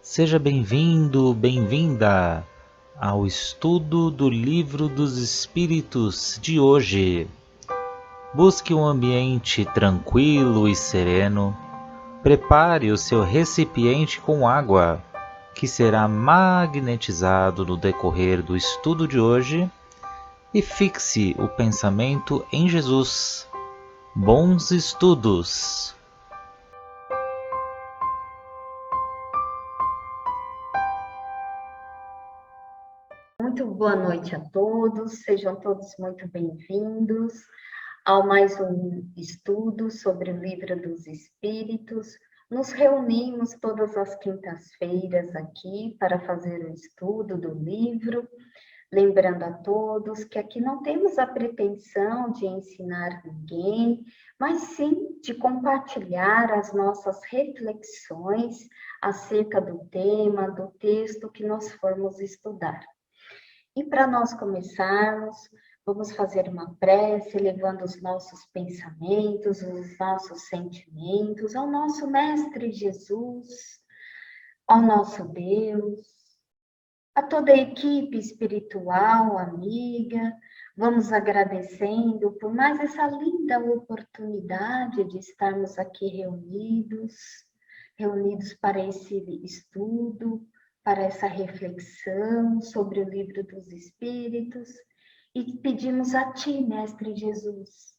Seja bem-vindo, bem-vinda ao estudo do Livro dos Espíritos de hoje. Busque um ambiente tranquilo e sereno. Prepare o seu recipiente com água, que será magnetizado no decorrer do estudo de hoje, e fixe o pensamento em Jesus. Bons estudos! Muito boa noite a todos, sejam todos muito bem-vindos ao mais um estudo sobre o Livro dos Espíritos. Nos reunimos todas as quintas-feiras aqui para fazer o estudo do livro, lembrando a todos que aqui não temos a pretensão de ensinar ninguém, mas sim de compartilhar as nossas reflexões acerca do tema, do texto que nós formos estudar. E para nós começarmos, vamos fazer uma prece, levando os nossos pensamentos, os nossos sentimentos ao nosso Mestre Jesus, ao nosso Deus, a toda a equipe espiritual, amiga. Vamos agradecendo por mais essa linda oportunidade de estarmos aqui reunidos para esse estudo, para essa reflexão sobre o Livro dos Espíritos, e pedimos a Ti, Mestre Jesus,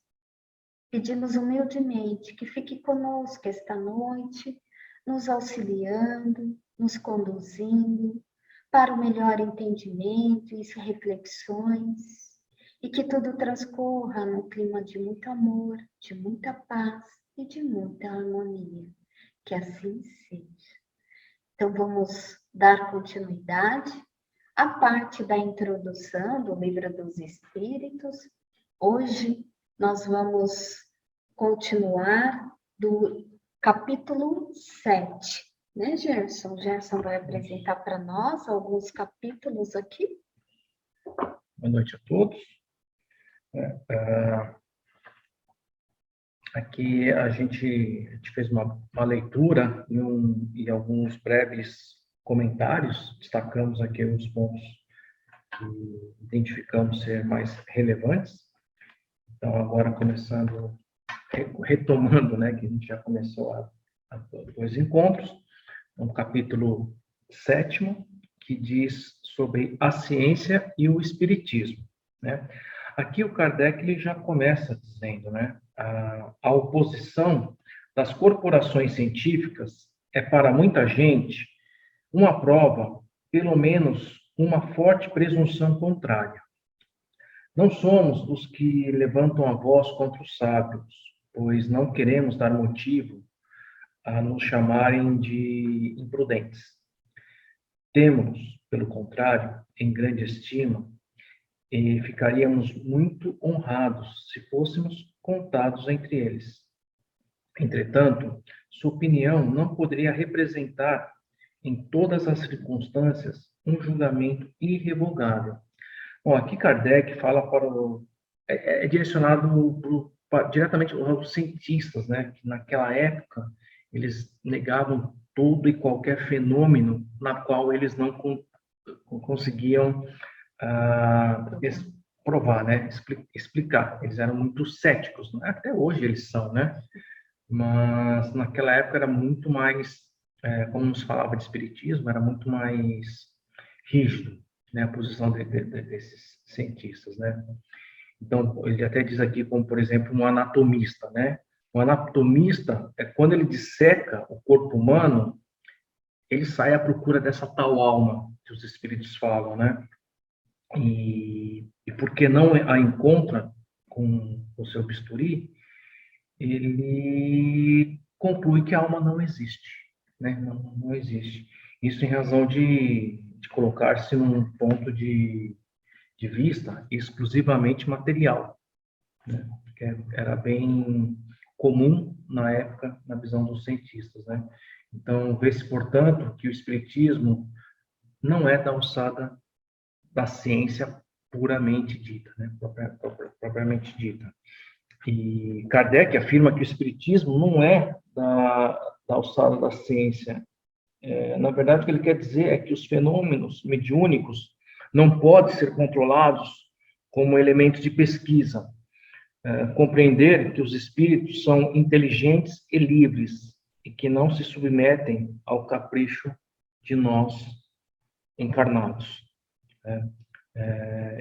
pedimos humildemente que fique conosco esta noite, nos auxiliando, nos conduzindo para o melhor entendimento e reflexões, e que tudo transcorra num clima de muito amor, de muita paz e de muita harmonia. Que assim seja. Então, vamos dar continuidade à parte da introdução do Livro dos Espíritos. Hoje, nós vamos continuar do capítulo 7, né, Gerson? Gerson vai apresentar para nós alguns capítulos aqui. Boa noite a todos. Aqui a gente fez uma leitura e alguns breves comentários, destacamos aqui os pontos que identificamos ser mais relevantes. Então, agora retomando, né, que a gente já começou a dois encontros, no capítulo 7º, que diz sobre a ciência e o espiritismo, né? Aqui o Kardec ele já começa dizendo, né, a oposição das corporações científicas é para muita gente uma prova, pelo menos uma forte presunção contrária. Não somos os que levantam a voz contra os sábios, pois não queremos dar motivo a nos chamarem de imprudentes. Temos, pelo contrário, em grande estima, e ficaríamos muito honrados se fôssemos contados entre eles. Entretanto, sua opinião não poderia representar, em todas as circunstâncias, um julgamento irrevogável. Bom, aqui Kardec fala para é direcionado diretamente aos cientistas, né? Que naquela época eles negavam todo e qualquer fenômeno na qual eles não conseguiam provar, né? Explicar. Eles eram muito céticos, né? Até hoje eles são, né? Mas naquela época era muito mais, como nos falava de espiritismo, era muito mais rígido, né? A posição desses cientistas, né? Então, ele até diz aqui como, por exemplo, um anatomista, né? O anatomista, quando ele disseca o corpo humano, ele sai à procura dessa tal alma que os espíritos falam, né? E porque não a encontra com o seu bisturi, ele conclui que a alma não existe, né? Não existe. Isso em razão de colocar-se num ponto de vista exclusivamente material, né? Que era bem comum na época, na visão dos cientistas, né? Então, vê-se, portanto, que o espiritismo não é da alçada da ciência puramente dita, né? Propriamente dita. E Kardec afirma que o espiritismo não é da alçada da ciência Na verdade, o que ele quer dizer é que os fenômenos mediúnicos não podem ser controlados como elementos de pesquisa. Compreender que os espíritos são inteligentes e livres e que não se submetem ao capricho de nós encarnados.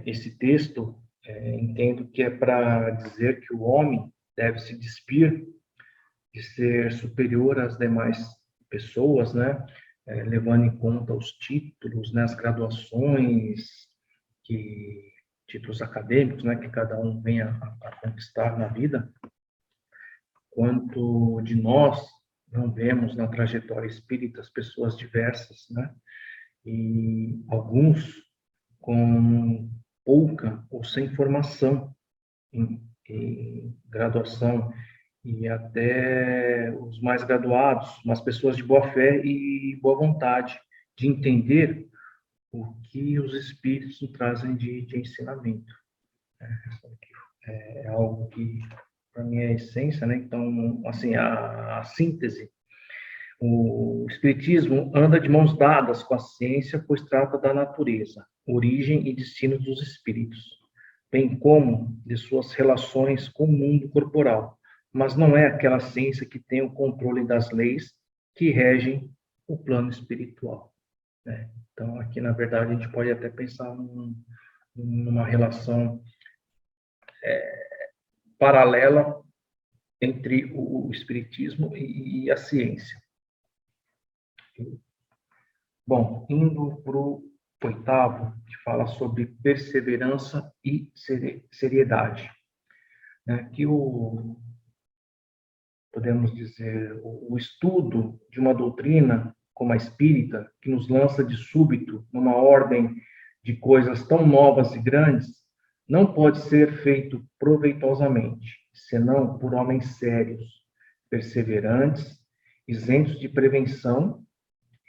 Esse texto, entendo que é para dizer que o homem deve se despir de ser superior às demais pessoas, né? Levando em conta os títulos, né? As graduações, títulos acadêmicos, né? Que cada um venha a conquistar na vida. Quanto de nós não vemos na trajetória espírita as pessoas diversas, né? E alguns com pouca ou sem formação em graduação, e até os mais graduados, mas pessoas de boa fé e boa vontade, de entender o que os espíritos nos trazem de ensinamento. É algo que, para mim, é a essência, né? Então, assim, a síntese. O espiritismo anda de mãos dadas com a ciência, pois trata da natureza, origem e destino dos espíritos, bem como de suas relações com o mundo corporal, mas não é aquela ciência que tem o controle das leis que regem o plano espiritual, né? Então, aqui, na verdade, a gente pode até pensar numa relação paralela entre o espiritismo e a ciência. Bom, indo para o 8º, que fala sobre perseverança e seriedade. Aqui podemos dizer, o estudo de uma doutrina como a espírita, que nos lança de súbito numa ordem de coisas tão novas e grandes, não pode ser feito proveitosamente, senão por homens sérios, perseverantes, isentos de prevenção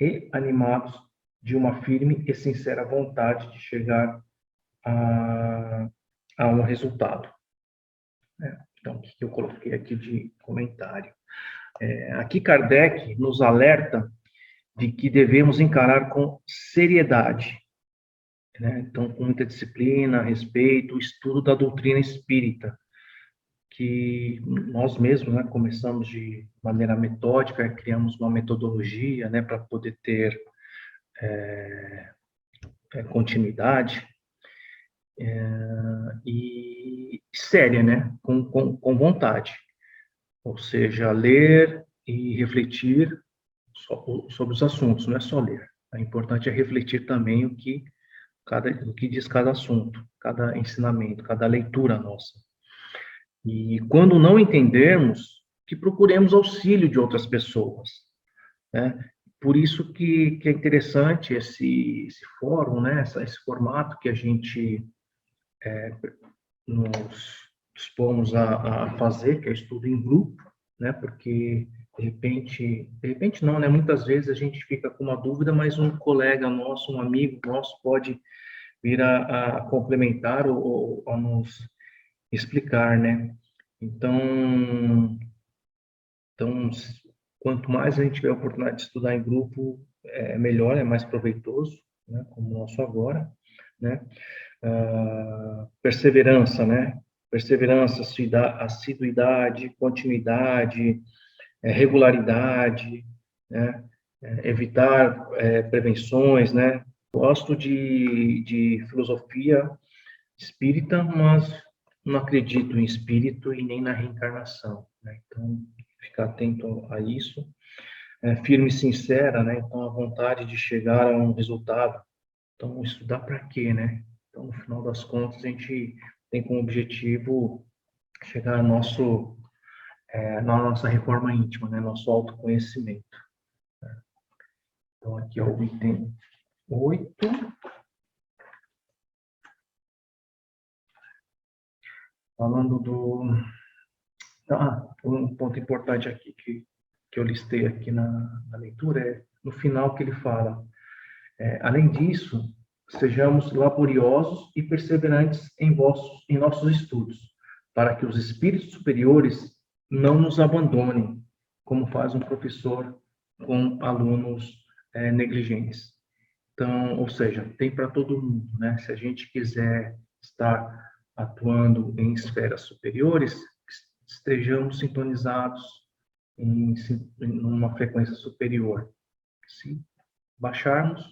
e animados de uma firme e sincera vontade de chegar a um resultado. Então, o que eu coloquei aqui de comentário? Aqui Kardec nos alerta de que devemos encarar com seriedade, né? Então, com muita disciplina, respeito, o estudo da doutrina espírita, que nós mesmos, né, começamos de maneira metódica, criamos uma metodologia, né, para poder ter continuidade, e séria, né, com vontade, ou seja, ler e refletir sobre os assuntos, não é só ler. O importante é refletir também o que diz cada assunto, cada ensinamento, cada leitura nossa. E quando não entendermos, que procuremos auxílio de outras pessoas, né? Por isso que é interessante esse fórum, né? Esse formato que a gente nos dispomos a fazer, que é estudo em grupo, né? Porque de repente não, né? Muitas vezes a gente fica com uma dúvida, mas um colega nosso, um amigo nosso pode vir a complementar ou a nos explicar, né? Então, quanto mais a gente tiver a oportunidade de estudar em grupo, é melhor, é mais proveitoso, né? Como o nosso agora, né? Perseverança, né? Perseverança, assiduidade, continuidade, regularidade, né? Evitar prevenções, né? Gosto de filosofia espírita, mas não acredito em espírito e nem na reencarnação, né? Então, ficar atento a isso. Firme e sincera, né? Então, a vontade de chegar a um resultado. Então, estudar para quê, né? Então, no final das contas, a gente tem como objetivo chegar na nossa reforma íntima, né? Nosso autoconhecimento. Então, aqui é o item 8. Falando um ponto importante aqui que eu listei aqui na leitura é no final que ele fala: além disso, sejamos laboriosos e perseverantes em nossos estudos, para que os espíritos superiores não nos abandonem, como faz um professor com alunos negligentes. Então, ou seja, tem para todo mundo, né? Se a gente quiser estar atuando em esferas superiores, estejamos sintonizados em uma frequência superior. Se baixarmos,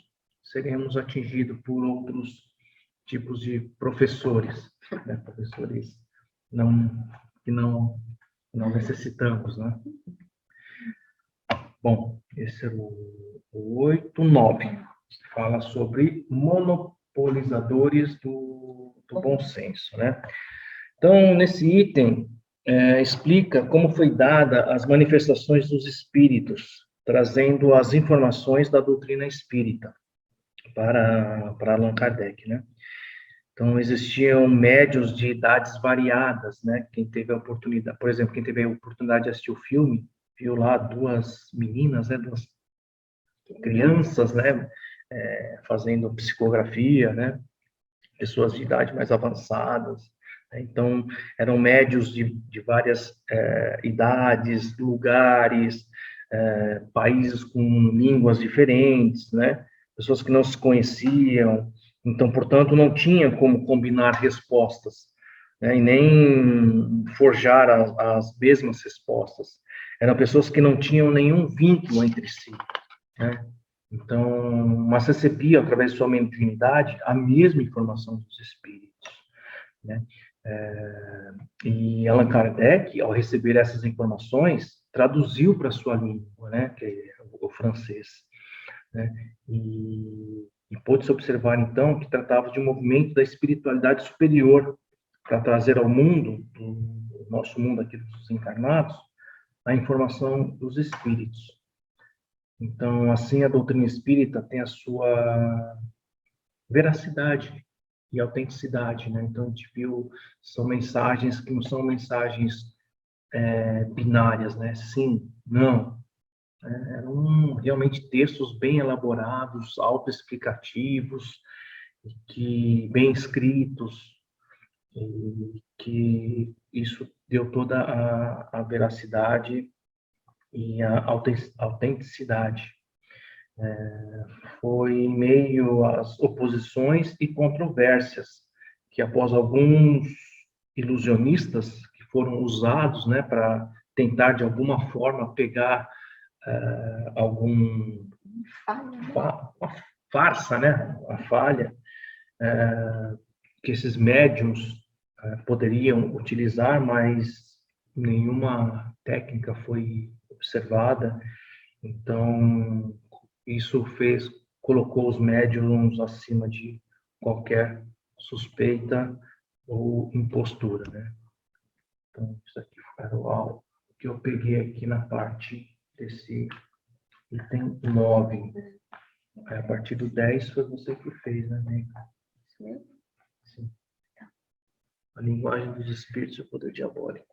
seremos atingidos por outros tipos de professores, né? Professores que não necessitamos, né? Bom, esse era o 8, 9. Fala sobre monopolizadores do bom senso, né? Então, nesse item, explica como foi dada as manifestações dos espíritos, trazendo as informações da doutrina espírita para Allan Kardec, né? Então, existiam médiuns de idades variadas, né? Quem teve a oportunidade, por exemplo, quem teve a oportunidade de assistir o filme, viu lá duas meninas, né? Duas crianças, né? Fazendo psicografia, né? Pessoas de idade mais avançadas. Então, eram médiuns de várias idades, lugares, países com línguas diferentes, né? Pessoas que não se conheciam. Então, portanto, não tinha como combinar respostas, né? E nem forjar as mesmas respostas. Eram pessoas que não tinham nenhum vínculo entre si, né? Então, mas recebia, através de sua mediunidade, a mesma informação dos espíritos, né? E Allan Kardec, ao receber essas informações, traduziu para sua língua, né? Que é o francês, né? E pôde-se observar, então, que tratava de um movimento da espiritualidade superior para trazer ao mundo, do nosso mundo aqui dos encarnados, a informação dos espíritos. Então, assim, a doutrina espírita tem a sua veracidade e autenticidade, né? Então, a gente viu, são mensagens que não são mensagens binárias, né? Sim, não. Eram realmente textos bem elaborados, autoexplicativos, bem escritos, e que isso deu toda a veracidade e a autenticidade. Foi em meio às oposições e controvérsias que, após alguns ilusionistas que foram usados, né, para tentar de alguma forma pegar uma farsa, né, a falha, que esses médiums poderiam utilizar, mas nenhuma técnica foi observada. Então, isso colocou os médiums acima de qualquer suspeita ou impostura, né? Então, isso aqui era o que eu peguei aqui na parte desse item 9. A partir do 10 foi você que fez, né, Nega? Sim. A linguagem dos espíritos e o poder diabólico.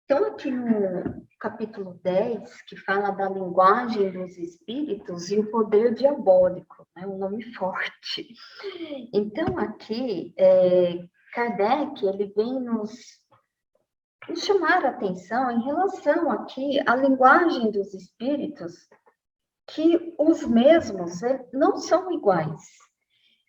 Então, aqui no capítulo 10, que fala da linguagem dos espíritos e o poder diabólico, né? Um nome forte. Então, aqui, Kardec, ele vem nos chamar a atenção em relação aqui à linguagem dos espíritos, que os mesmos não são iguais,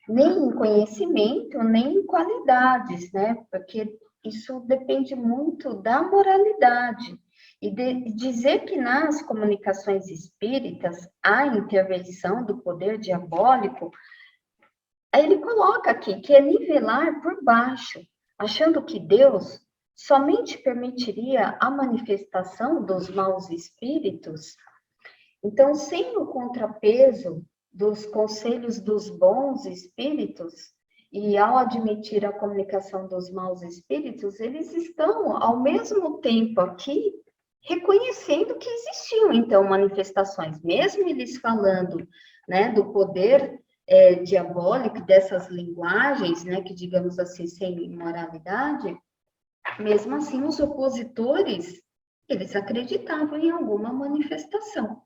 nem em conhecimento, nem em qualidades, né? Porque isso depende muito da moralidade. E de dizer que nas comunicações espíritas há intervenção do poder diabólico, aí ele coloca aqui que é nivelar por baixo, achando que Deus somente permitiria a manifestação dos maus espíritos. Então, sem o contrapeso dos conselhos dos bons espíritos, e ao admitir a comunicação dos maus espíritos, eles estão, ao mesmo tempo aqui, reconhecendo que existiam, então, manifestações, mesmo eles falando, né, do poder diabólico, dessas linguagens, né, que, digamos assim, sem moralidade, mesmo assim, os opositores, eles acreditavam em alguma manifestação.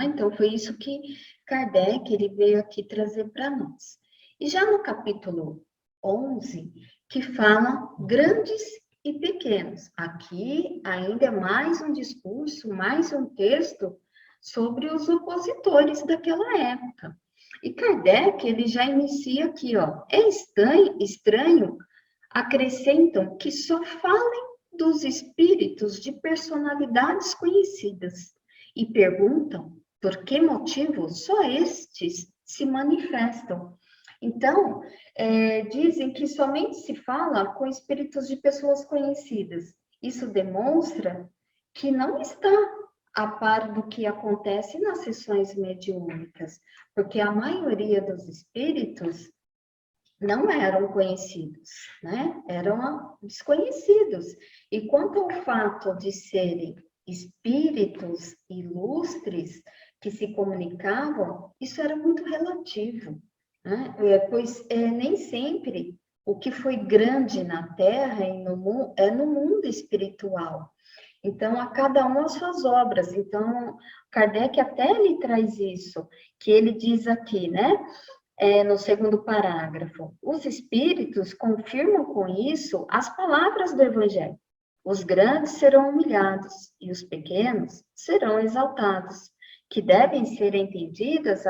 Então, foi isso que Kardec ele veio aqui trazer para nós. E já no capítulo 11, que fala grandes e pequenos. Aqui ainda é mais um discurso, mais um texto sobre os opositores daquela época. E Kardec, ele já inicia aqui, ó, é estranho, acrescentam que só falem dos espíritos de personalidades conhecidas e perguntam por que motivo só estes se manifestam. Então, dizem que somente se fala com espíritos de pessoas conhecidas. Isso demonstra que não está a par do que acontece nas sessões mediúnicas, porque a maioria dos espíritos não eram conhecidos, né? Eram desconhecidos. E quanto ao fato de serem espíritos ilustres que se comunicavam, isso era muito relativo, né? Pois nem sempre o que foi grande na Terra e no mundo é no mundo espiritual. Então, a cada um as suas obras. Então, Kardec até lhe traz isso, que ele diz aqui, né? No segundo parágrafo, os espíritos confirmam com isso as palavras do Evangelho. Os grandes serão humilhados e os pequenos serão exaltados, que devem ser entendidas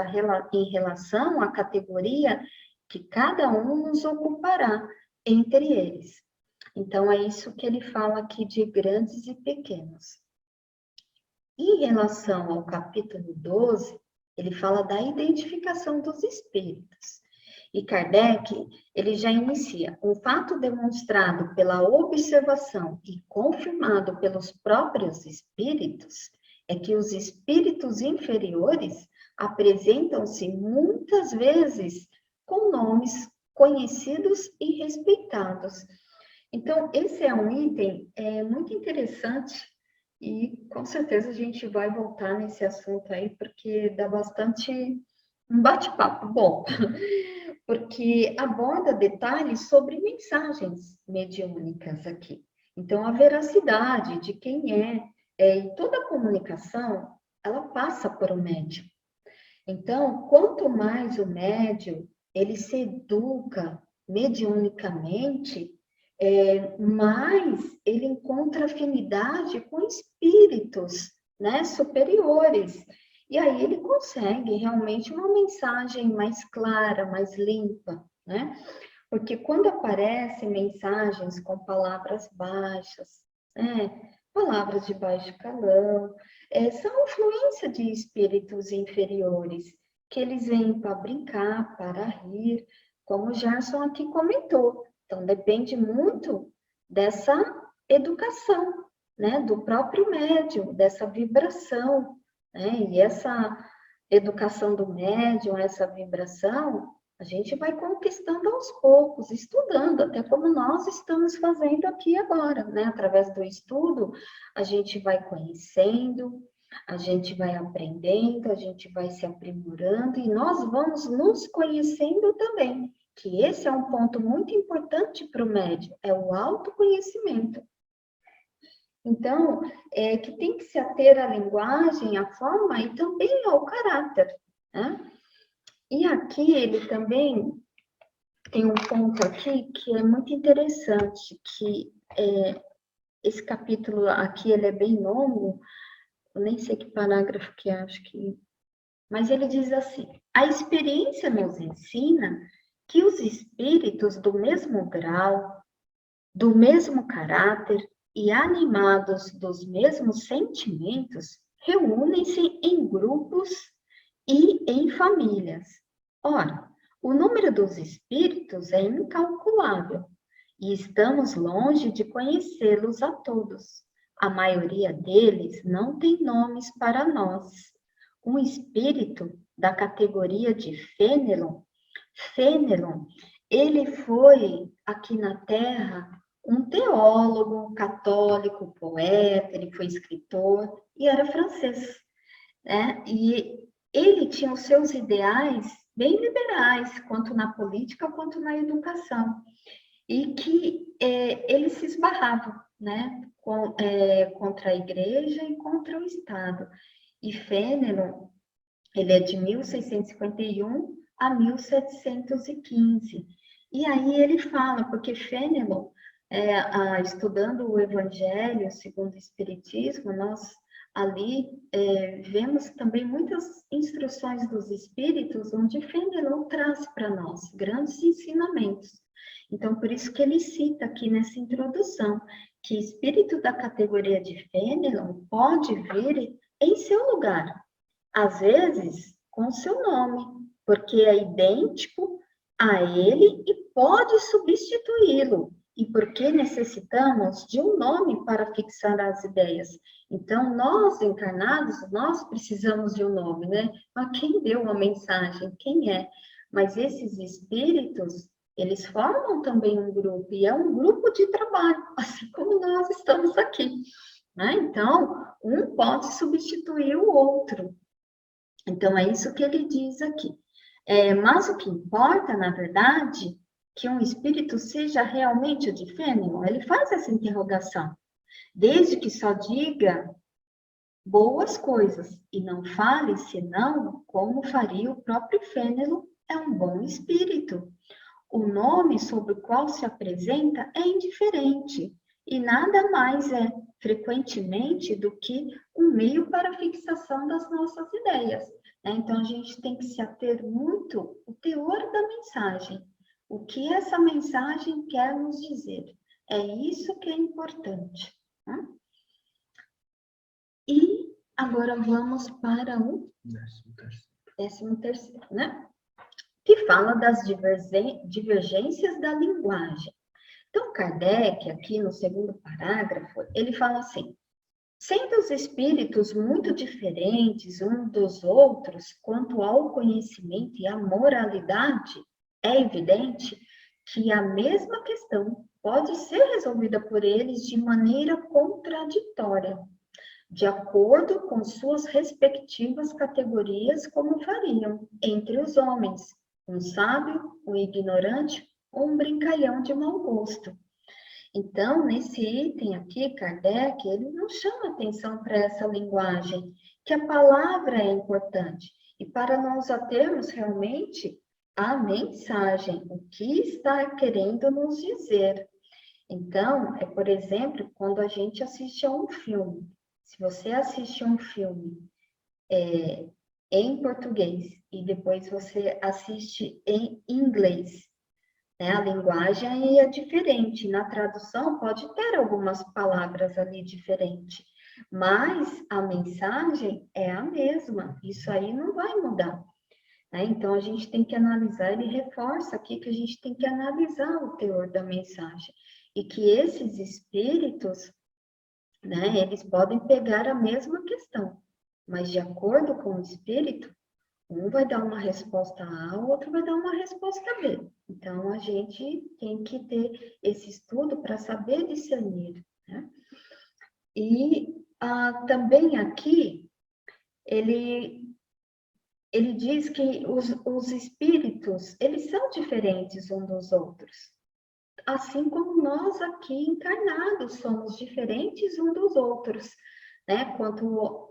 em relação à categoria que cada um nos ocupará entre eles. Então, é isso que ele fala aqui de grandes e pequenos. Em relação ao capítulo 12, ele fala da identificação dos espíritos. E Kardec, ele já inicia, um fato demonstrado pela observação e confirmado pelos próprios espíritos, é que os espíritos inferiores apresentam-se muitas vezes com nomes conhecidos e respeitados. Então, esse é um item muito interessante e com certeza a gente vai voltar nesse assunto aí, porque dá bastante um bate-papo bom, porque aborda detalhes sobre mensagens mediúnicas aqui. Então, a veracidade de quem e toda a comunicação, ela passa por um médium. Então, quanto mais o médium, ele se educa mediunicamente, mais ele encontra afinidade com espíritos, né, superiores. E aí ele consegue realmente uma mensagem mais clara, mais limpa, né? Porque quando aparecem mensagens com palavras baixas, palavras de baixo calão, são influência de espíritos inferiores, que eles vêm para brincar, para rir, como o Gerson aqui comentou. Então, depende muito dessa educação, né, do próprio médium, dessa vibração, né, e essa educação do médium, essa vibração, a gente vai conquistando aos poucos, estudando, até como nós estamos fazendo aqui agora, né, através do estudo, a gente vai conhecendo, a gente vai aprendendo, a gente vai se aprimorando e nós vamos nos conhecendo também, que esse é um ponto muito importante para o médium, é o autoconhecimento. Então, que tem que se ater à linguagem, à forma e também ao caráter, né? E aqui ele também tem um ponto aqui que é muito interessante, que esse capítulo aqui ele é bem longo, eu nem sei que parágrafo que acho que... Mas ele diz assim, a experiência nos ensina que os espíritos do mesmo grau, do mesmo caráter e animados dos mesmos sentimentos reúnem-se em grupos e em famílias. Ora, o número dos espíritos é incalculável e estamos longe de conhecê-los a todos. A maioria deles não tem nomes para nós. Um espírito da categoria de Fênelon, ele foi aqui na Terra um teólogo católico, poeta, ele foi escritor e era francês, né? E ele tinha os seus ideais bem liberais, quanto na política, quanto na educação, e que ele se esbarrava, né, contra a igreja e contra o Estado. E Fênelon, ele é de 1651 a 1715. E aí ele fala, porque Fênelon estudando o Evangelho segundo o Espiritismo, nós ali vemos também muitas instruções dos Espíritos, onde Fenelon traz para nós grandes ensinamentos. Então, por isso que ele cita aqui nessa introdução, que espírito da categoria de Fenelon pode vir em seu lugar, às vezes com seu nome, porque é idêntico a ele e pode substituí-lo, e porque necessitamos de um nome para fixar as ideias. Então, nós encarnados, nós precisamos de um nome, né? Mas quem deu uma mensagem? Quem é? Mas esses espíritos, eles formam também um grupo, e é um grupo de trabalho, assim como nós estamos aqui, né? Então, um pode substituir o outro. Então, é isso que ele diz aqui. Mas o que importa, na verdade, que um espírito seja realmente o de Fenelon, ele faz essa interrogação, desde que só diga boas coisas e não fale senão como faria o próprio Fenelon, é um bom espírito. O nome sob o qual se apresenta é indiferente e nada mais é, frequentemente, do que um meio para a fixação das nossas ideias. Então, a gente tem que se ater muito ao teor da mensagem. O que essa mensagem quer nos dizer? É isso que é importante. Tá? E agora vamos para o 13º, né? Que fala das divergências da linguagem. Então, Kardec, aqui no segundo parágrafo, ele fala assim: sendo os espíritos muito diferentes uns dos outros quanto ao conhecimento e à moralidade, é evidente que a mesma questão pode ser resolvida por eles de maneira contraditória, de acordo com suas respectivas categorias, como fariam entre os homens, um sábio, um ignorante ou um brincalhão de mau gosto. Então, nesse item aqui, Kardec, ele não chama atenção para essa linguagem, que a palavra é importante, e para nós atermos realmente a mensagem, o que está querendo nos dizer. Então, por exemplo, quando a gente assiste a um filme, se você assiste um filme em português e depois você assiste em inglês, né, a linguagem é diferente. Na tradução pode ter algumas palavras ali diferentes, mas a mensagem é a mesma. Isso aí não vai mudar. Né? Então, a gente tem que analisar, ele reforça aqui que a gente tem que analisar o teor da mensagem. E que esses espíritos, né, eles podem pegar a mesma questão, mas de acordo com o espírito, um vai dar uma resposta A, o outro vai dar uma resposta B. Então, a gente tem que ter esse estudo para saber discernir. Né? E também aqui, ele diz que os espíritos, eles são diferentes uns dos outros. Assim como nós aqui encarnados somos diferentes uns dos outros, né? Quanto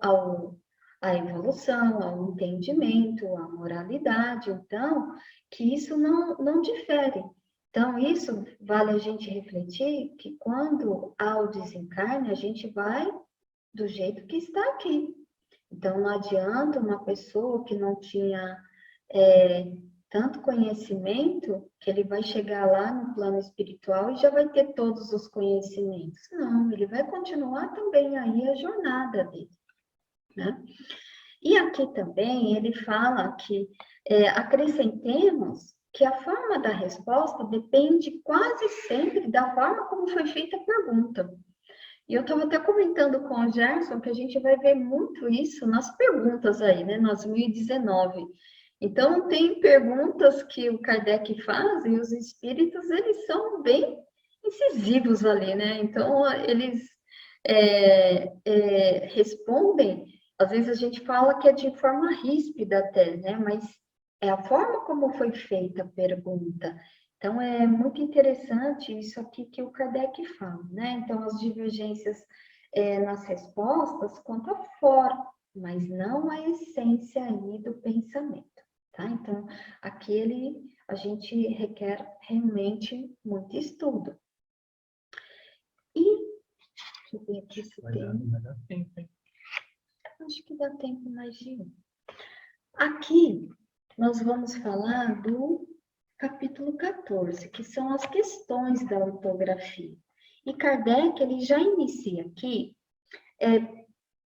à evolução, ao entendimento, à moralidade. Então, que isso não difere. Então, isso vale a gente refletir que quando há o desencarne, a gente vai do jeito que está aqui. Então, não adianta uma pessoa que não tinha tanto conhecimento, que ele vai chegar lá no plano espiritual e já vai ter todos os conhecimentos. Não, ele vai continuar também aí a jornada dele. Né? E aqui também ele fala que acrescentemos que a forma da resposta depende quase sempre da forma como foi feita a pergunta. E eu estava até comentando com o Gerson que a gente vai ver muito isso nas perguntas aí, né, nas 2019. Então, tem perguntas que o Kardec faz e os espíritos, eles são bem incisivos ali, né? Então, eles respondem, às vezes a gente fala que é de forma ríspida até, né? Mas é a forma como foi feita a pergunta. Então, é muito interessante isso aqui que o Kardec fala, né? Então, as divergências nas respostas quanto à forma, mas não a essência aí do pensamento, tá? Então, aqui a gente requer realmente muito estudo. E, deixa eu ver aqui se tem. Vai dar tempo, hein? Acho que dá tempo mais de um. Aqui, nós vamos falar do capítulo 14, que são as questões da ortografia. E Kardec, ele já inicia aqui,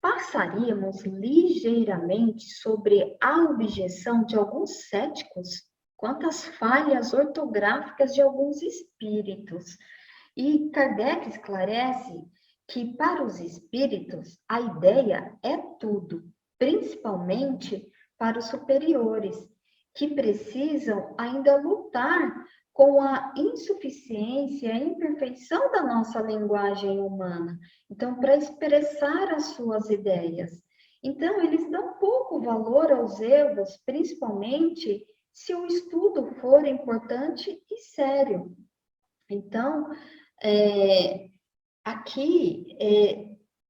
passaríamos ligeiramente sobre a objeção de alguns céticos quanto às falhas ortográficas de alguns espíritos. E Kardec esclarece que, para os espíritos, a ideia é tudo, principalmente para os superiores, que precisam ainda lutar com a insuficiência e a imperfeição da nossa linguagem humana, então, para expressar as suas ideias. Então, eles dão pouco valor aos erros, principalmente se o estudo for importante e sério. Então, aqui,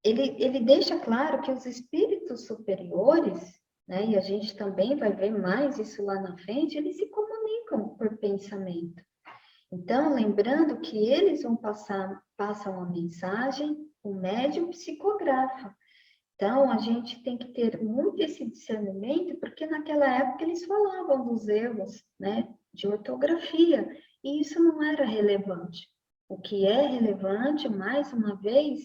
ele deixa claro que os espíritos superiores, né, e a gente também vai ver mais isso lá na frente, eles se comunicam por pensamento. Então, lembrando que eles passam a mensagem, o médium psicografa. Então, a gente tem que ter muito esse discernimento, porque naquela época eles falavam dos erros, né, de ortografia, e isso não era relevante. O que é relevante, mais uma vez,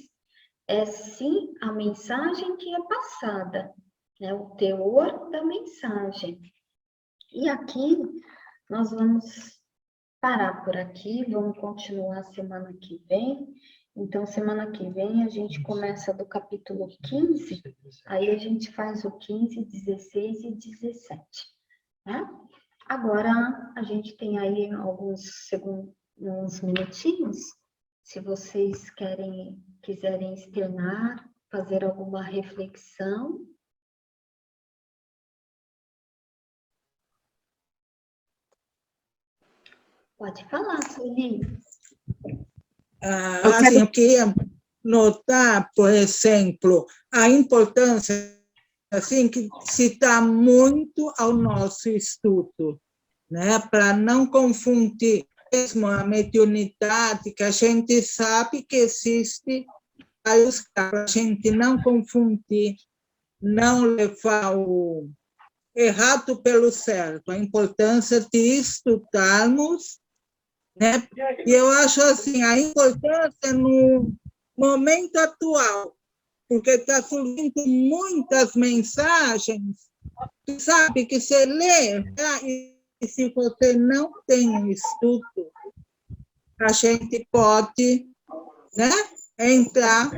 é sim a mensagem que é passada, né, o teor da mensagem. E aqui nós vamos parar por aqui, vamos continuar semana que vem. Então, semana que vem a gente começa do capítulo 15, aí a gente faz o 15, 16 e 17, né? Agora, a gente tem aí uns minutinhos, se vocês quiserem externar, fazer alguma reflexão. Pode falar, Sueli. Assim, eu queria notar, por exemplo, a importância assim, que se dá muito ao nosso estudo, né? Para não confundir mesmo a mediunidade, que a gente sabe que existe vários casos, a gente não confundir, não levar o errado pelo certo, a importância de estudarmos, né? E eu acho assim, a importância no momento atual, porque está surgindo muitas mensagens, sabe, que você lê, tá? E se você não tem um estudo, a gente pode, né, entrar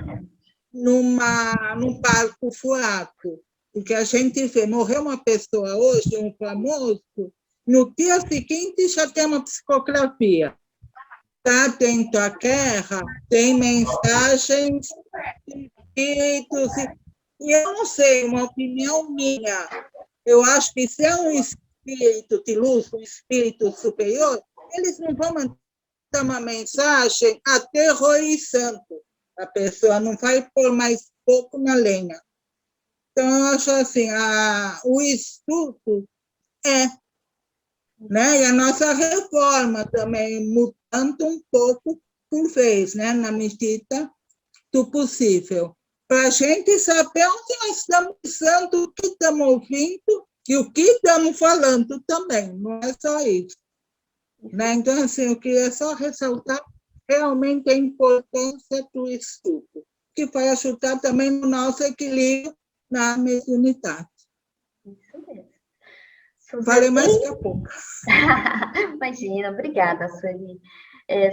num barco furado, porque a gente vê, morreu uma pessoa hoje, um famoso, no dia seguinte já tem uma psicografia. Está atento à guerra, tem mensagens de espíritos, e eu não sei, uma opinião minha, eu acho que se é um espírito de luz, um espírito superior, eles não vão mandar uma mensagem aterrorizando a pessoa, não vai pôr mais pouco na lenha. Então, eu acho assim, o estudo né? E a nossa reforma também, mudando um pouco por vez, né? Na medida do possível. Para a gente saber onde nós estamos pensando, o que estamos ouvindo e o que estamos falando também, não é só isso. Né? Então, assim, eu queria só ressaltar realmente a importância do estudo, que vai ajudar também no nosso equilíbrio na mediunidade. Isso mesmo. Falei mais que a pouco. Imagina, obrigada, Sueli.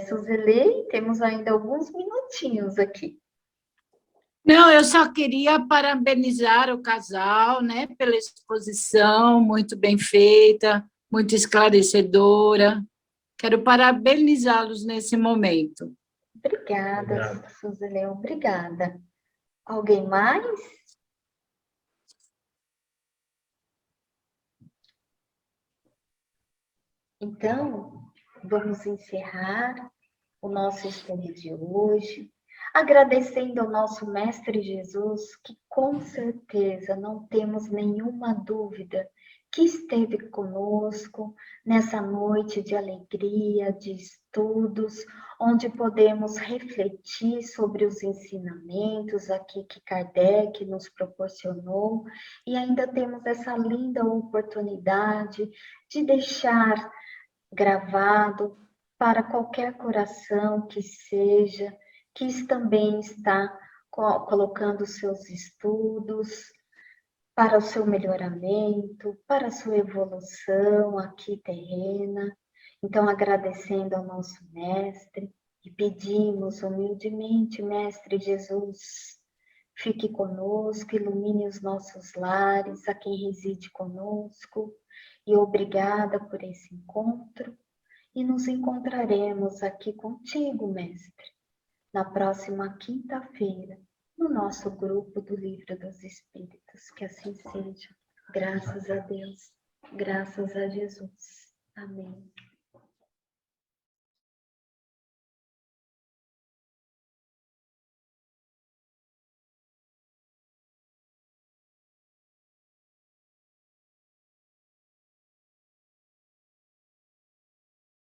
Suzeli, temos ainda alguns minutinhos aqui. Não, eu só queria parabenizar o casal, né, pela exposição, muito bem feita, muito esclarecedora. Quero parabenizá-los nesse momento. Obrigada, Suzeli, obrigada. Alguém mais? Então, vamos encerrar o nosso estudo de hoje, agradecendo ao nosso Mestre Jesus, que com certeza não temos nenhuma dúvida que esteve conosco nessa noite de alegria, de estudos, onde podemos refletir sobre os ensinamentos aqui que Kardec nos proporcionou, e ainda temos essa linda oportunidade de deixar gravado para qualquer coração que seja, que também está colocando seus estudos para o seu melhoramento, para a sua evolução aqui terrena. Então, agradecendo ao nosso Mestre e pedimos humildemente, Mestre Jesus, fique conosco, ilumine os nossos lares, a quem reside conosco, e obrigada por esse encontro. E nos encontraremos aqui contigo, Mestre, na próxima quinta-feira, no nosso grupo do Livro dos Espíritos. Que assim seja. Graças a Deus. Graças a Jesus. Amém.